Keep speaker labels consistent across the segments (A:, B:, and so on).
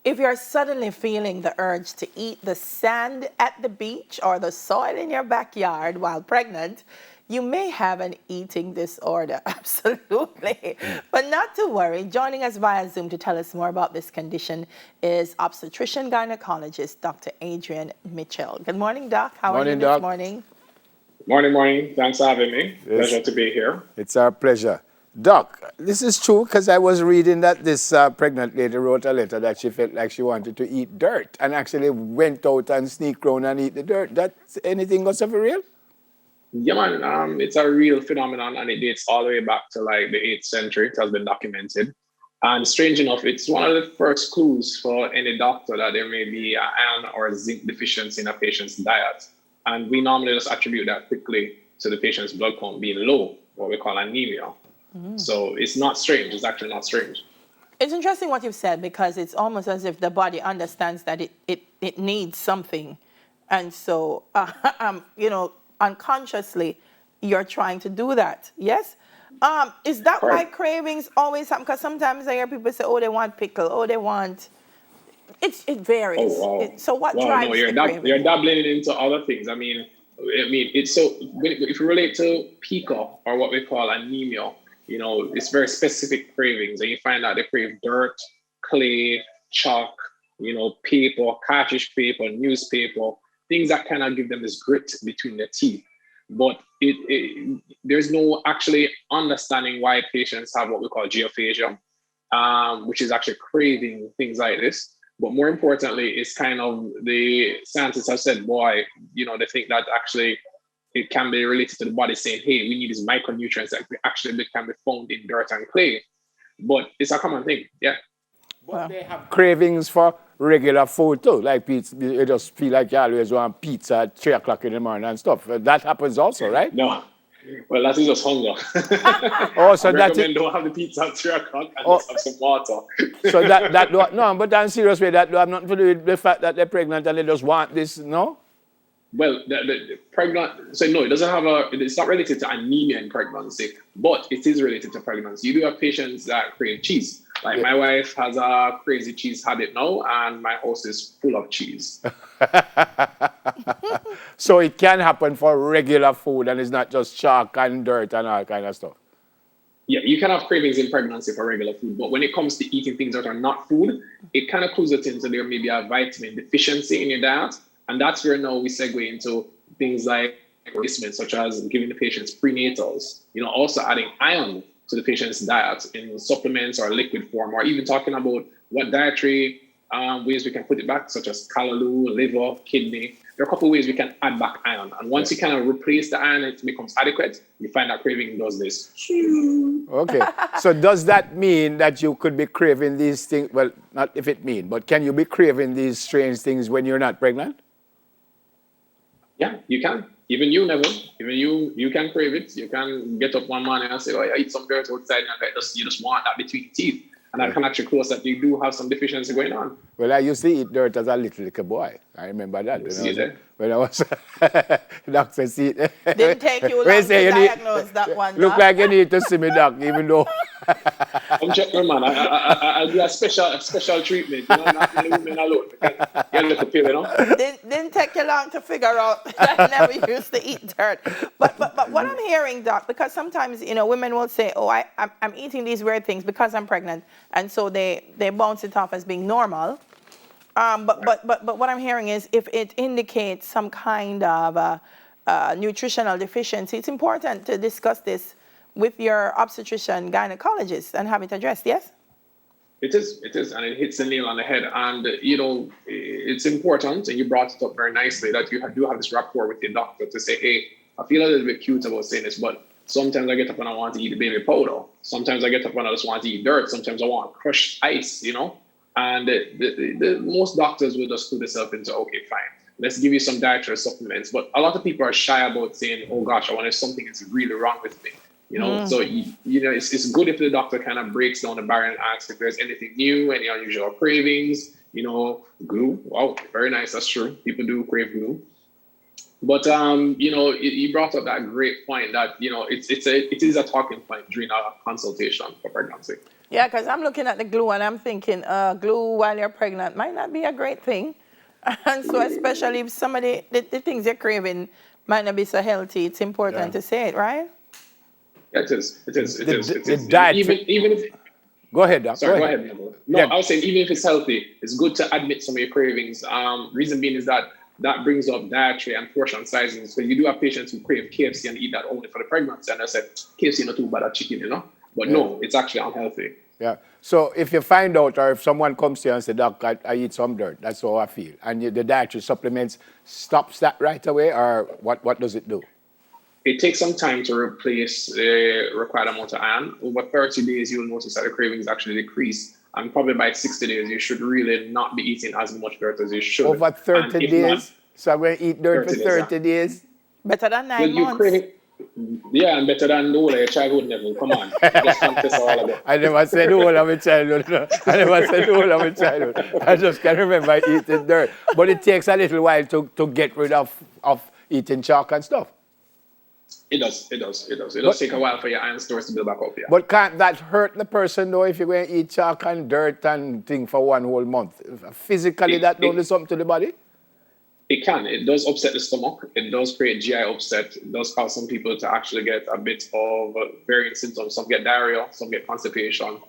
A: If you're suddenly feeling the urge to eat the sand at the beach or the soil in your backyard while pregnant, you may have an eating disorder. Absolutely. But not to worry. Joining us via Zoom to tell us more about this condition is obstetrician gynecologist Dr. Adrian Mitchell. Good morning, Doc. How are you
B: Morning,
A: this
B: Doc.
A: morning?
C: Morning, morning. Thanks for having me.
B: Yes,
C: Pleasure to be here.
B: it's our pleasure. Doc, this is true because I was reading that this pregnant lady wrote a letter that she felt like she wanted to eat dirt and actually went out and sneaked around and eat the dirt. That's anything else for real?
C: Yeah, man. It's a real phenomenon, and it dates all the way back to like the 8th century. It has been documented, and strange enough, it's one of the first clues for any doctor that there may be an iron or zinc deficiency in a patient's diet. And we normally just attribute that quickly to the patient's blood count being low, what we call anemia. So it's not strange. It's actually not strange.
A: It's interesting what you've said because it's almost as if the body understands that it needs something. And so, unconsciously, you're trying to do that. Yes? Is that why
C: Correct.
A: cravings always happen? Because sometimes I hear people say, oh, they want pickle, oh, they want... It
C: Oh
A: varies.
C: wow,
A: So what
C: wow! No,
A: drives the
C: you're
A: craving?
C: dabbling into other things. I mean, it's so if you relate to pico or what we call anemia, it's very specific cravings, and you find out they crave dirt, clay, chalk, paper, cartridge paper, newspaper, things that kind of give them this grit between the teeth. But there's no actually understanding why patients have what we call geophagia, which is actually craving things like this. But more importantly, it's kind of the scientists have said, boy, they think that actually it can be related to the body saying, hey, we need these micronutrients that actually can be found in dirt and clay. But it's a common thing, yeah.
B: But they have cravings for regular food too. Like pizza, you just feel like you always want pizza at 3 o'clock in the morning and stuff. That happens also, right?
C: No, well, that is just hunger.
B: Oh,
C: I
B: so that is,
C: recommend don't have the pizza at 3 o'clock and
B: oh,
C: just have some water.
B: so that no, but in serious way, that do have nothing to do with the fact that they're pregnant and they just want this, no?
C: Well, the pregnant, so no, it's not related to anemia in pregnancy, but it is related to pregnancy. You do have patients that crave cheese. Like
B: Yeah.
C: my wife has a crazy cheese habit now, and my house is full of cheese.
B: So it can happen for regular food and it's not just chalk and dirt and all kind of stuff.
C: Yeah, you can have cravings in pregnancy for regular food, but when it comes to eating things that are not food, it kind of clues it into there may be a vitamin deficiency in your diet. And that's where now we segue into things like replacement, such as giving the patients prenatals, also adding iron to the patient's diet in supplements or liquid form, or even talking about what dietary ways we can put it back, such as callaloo, liver, kidney. There are a couple of ways we can add back iron. And once you kind of replace the iron, it becomes adequate. You find that craving does this.
B: Okay. So does that mean that you could be craving these things? Well, not if it mean, but can you be craving these strange things when you're not pregnant?
C: Yeah, you can. Even you, Neville. Even you can crave it. You can get up one morning and say, oh, I eat some dirt outside, and you just want that between teeth. And that can actually close that you do have some deficiency going on.
B: Well, I used to eat dirt as a little boy. I remember that.
C: You see there?
B: When I was doctor see
A: Didn't take you long to diagnose that one,
B: look
A: Doc.
B: like you need to see me, doc, even though
C: I'm checking, man. I'll do a special treatment. Not the women alone. Get a little pill,
A: Didn't take you long to figure out that I never used to eat dirt. But what I'm hearing, Doc, because sometimes, women will say, oh, I'm eating these weird things because I'm pregnant. And so they bounce it off as being normal. But what I'm hearing is if it indicates some kind of nutritional deficiency, it's important to discuss this with your obstetrician gynecologist and have it addressed, yes?
C: It is, and it hits the nail on the head. And, it's important, and you brought it up very nicely, that you do have this rapport with your doctor to say, hey, I feel a little bit cute about saying this, but sometimes I get up and I want to eat the baby powder. Sometimes I get up and I just want to eat dirt. Sometimes I want crushed ice, And the most doctors will just put themselves into, okay, fine, let's give you some dietary supplements. But a lot of people are shy about saying, oh gosh, I wonder if something is really wrong with me. So it's good if the doctor kind of breaks down the barrier and asks if there's anything new, any unusual cravings, glue. Wow, very nice. That's true. People do crave glue. But you brought up that great point that it is a talking point during a consultation for pregnancy.
A: Yeah, because I'm looking at the glue and I'm thinking glue while you're pregnant might not be a great thing. And so especially if some of the things you're craving might not be so healthy, it's important to say it, right?
C: Yeah, it is. It is. It is. It
B: The
C: is.
B: diet.
C: Even if
B: Go ahead, Doc.
C: sorry, go ahead, Neville. No,
B: Yeah.
C: I was saying even if it's healthy, it's good to admit some of your cravings. Reason being is that that brings up dietary and portion sizing. So you do have patients who crave KFC and eat that only for the pregnancy, and I said KFC not too bad at chicken, but no, it's actually unhealthy.
B: Yeah. So if you find out, or if someone comes to you and says, Doc, I eat some dirt, that's how I feel, and the dietary supplements stops that right away, or what does it do?
C: It takes some time to replace the required amount of iron. Over 30 days, you'll notice that the cravings actually decrease. And probably by 60 days, you should really not be eating as much dirt as you should.
B: Over 30 days?
C: Not,
B: So I'm going to eat dirt for 30 days?
A: Better than 9
C: well,
A: months.
C: you crave, yeah, and better than no, your childhood never. Come on. Just confess all of it.
B: I never said the whole of my childhood. No. I never said the whole of my childhood. I just can't remember eating dirt. But it takes a little while to get rid of eating chalk and stuff.
C: It does. It does take a while for your iron stores to build back up, yeah.
B: But can't that hurt the person, though, if you're going to eat chalk and dirt and thing for one whole month? Physically, that don't do something to the body?
C: It can. It does upset the stomach. It does create GI upset. It does cause some people to actually get a bit of varying symptoms. Some get diarrhea, some get constipation,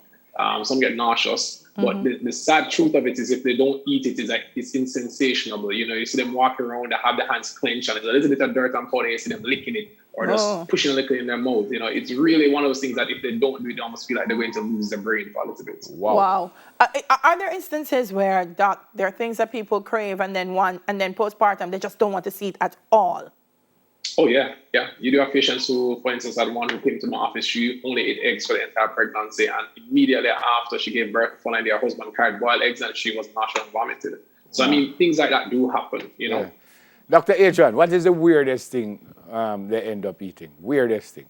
C: some get nauseous. But the sad truth of it is if they don't eat it, it's insensationable. You see them walking around, they have their hands clenched, and there's a little bit of dirt and powder, you see them licking it or just pushing a liquid in their mouth. It's really one of those things that if they don't do it, they almost feel like they're going to lose their brain for a little bit.
A: Wow. Are there instances where, Doc, there are things that people crave and then postpartum, they just don't want to see it at all?
C: Oh, yeah. You do have patients who, for instance, had one who came to my office, she only ate eggs for the entire pregnancy, and immediately after she gave birth, found her husband carried boiled eggs and she was nauseous and vomited. So, I mean, things like that do happen,
B: Yeah. Dr. Adrian, what is the weirdest thing they end up eating? Weirdest thing?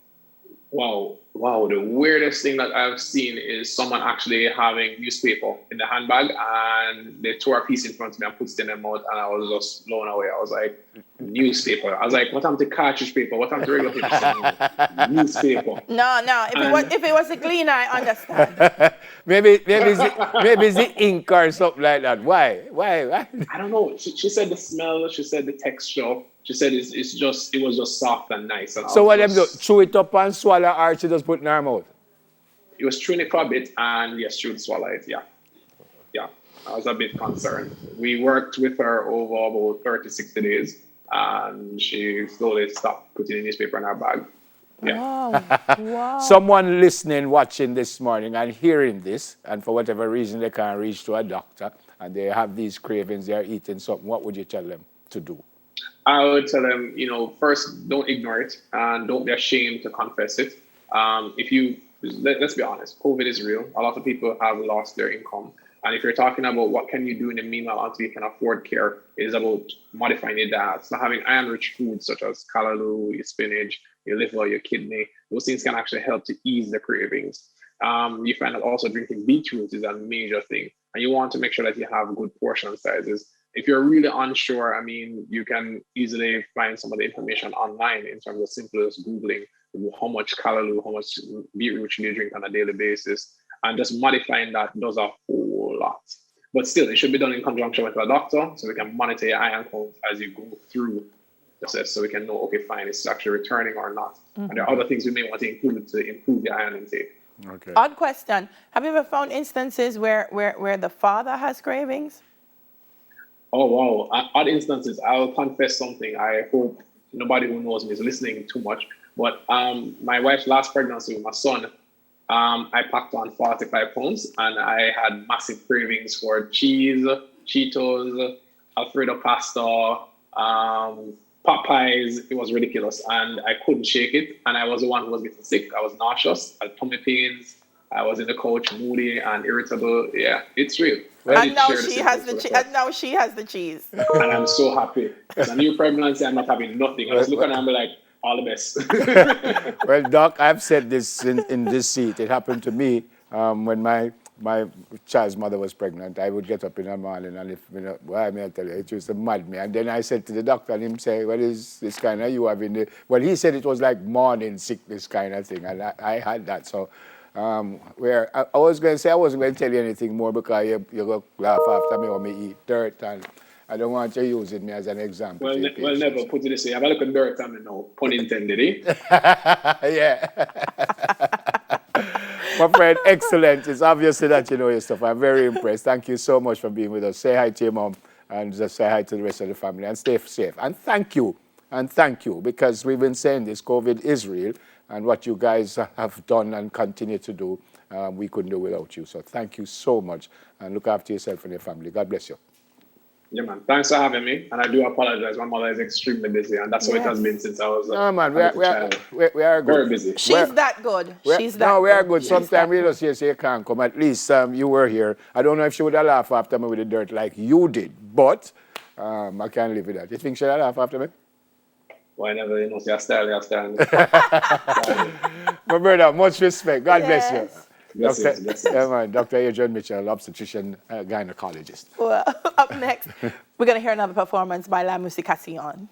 C: Wow. The weirdest thing that I've seen is someone actually having newspaper in the handbag, and they tore a piece in front of me and put it in their mouth, and I was just blown away. I was like, newspaper. I was like, what happened to cartridge paper? What happened to regular paper? Newspaper.
A: No. If it was a cleaner, I understand.
B: maybe it's the ink or something like that. Why?
C: I don't know. She said the smell. She said the texture. She said it was just soft and nice. And
B: so what them do? Chew it up and swallow, or she just put it in her mouth?
C: It was chewing it for a bit, and yes, she would swallow it. Yeah. I was a bit concerned. We worked with her over about 30, 60 days, and she slowly stopped putting the newspaper in her bag. Yeah.
A: Wow.
B: Someone listening, watching this morning and hearing this, and for whatever reason they can't reach to a doctor, and they have these cravings, they're eating something, what would you tell them to do?
C: I would tell them, first, don't ignore it and don't be ashamed to confess it. Let's be honest, COVID is real. A lot of people have lost their income. And if you're talking about what can you do in the meanwhile until you can afford care, it is about modifying your diet. So having iron-rich foods such as callaloo, your spinach, your liver, your kidney, those things can actually help to ease the cravings. You find that also drinking beetroot is a major thing. And you want to make sure that you have good portion sizes. If you're really unsure, you can easily find some of the information online in terms of simply just Googling how much callaloo, how much beetroot should you drink on a daily basis. And just modifying that does a whole lot. But still, it should be done in conjunction with a doctor so we can monitor your iron count as you go through the process so we can know, okay, fine, it's actually returning or not. And there are other things we may want to include to improve the iron intake.
B: Okay.
A: Odd question. Have you ever found instances where the father has cravings?
C: Oh, wow. Odd instances. I'll confess something. I hope nobody who knows me is listening too much. But my wife's last pregnancy with my son, I packed on 45 pounds and I had massive cravings for cheese, Cheetos, Alfredo pasta, pot pies. It was ridiculous. And I couldn't shake it. And I was the one who was getting sick. I was nauseous. I had tummy pains. I was in the couch, moody and irritable. Yeah, it's real.
A: And now she has the cheese.
C: And I'm so happy. It's a new pregnancy. I'm not having nothing. I was looking at her and be like, all the best.
B: Well, Doc, I've said this in this seat. It happened to me when my child's mother was pregnant. I would get up in the morning and why may I tell you, it used to mad me. And then I said to the doctor and him say, what is this kind of you having? Well, he said it was like morning sickness kind of thing. And I had that. So where I was going to say I wasn't going to tell you anything more because you're going to laugh after me or me eat dirt, and I don't want you using me as an example.
C: Well, never put it this way. Have a look at dirt on me now, pun intended, eh?
B: Yeah. My friend, excellent. It's obviously that you know your stuff. I'm very impressed. Thank you so much for being with us. Say hi to your mom and just say hi to the rest of the family and stay safe. And thank you. And thank you, because we've been saying this, COVID is real, and what you guys have done and continue to do, we couldn't do without you. So thank you so much, and look after yourself and your family. God bless you.
C: Yeah, man. Thanks for having me. And I do apologize. My mother is extremely busy, and that's how it has been since I was
B: No, man, we are good.
C: Very busy.
A: She's that good. She's that
B: No, we are
A: good.
B: good. Sometimes we just say you can't come. At least you were here. I don't know if she would have laughed after me with the dirt like you did, but I can't live with that. You think she'll laugh after me?
C: Whenever you know, see a style.
B: My brother, much respect. God bless you.
C: Blessings.
B: Yeah, man, Dr. Adrian Mitchell, obstetrician, gynecologist.
A: Well, up next, we're going to hear another performance by La Musicación.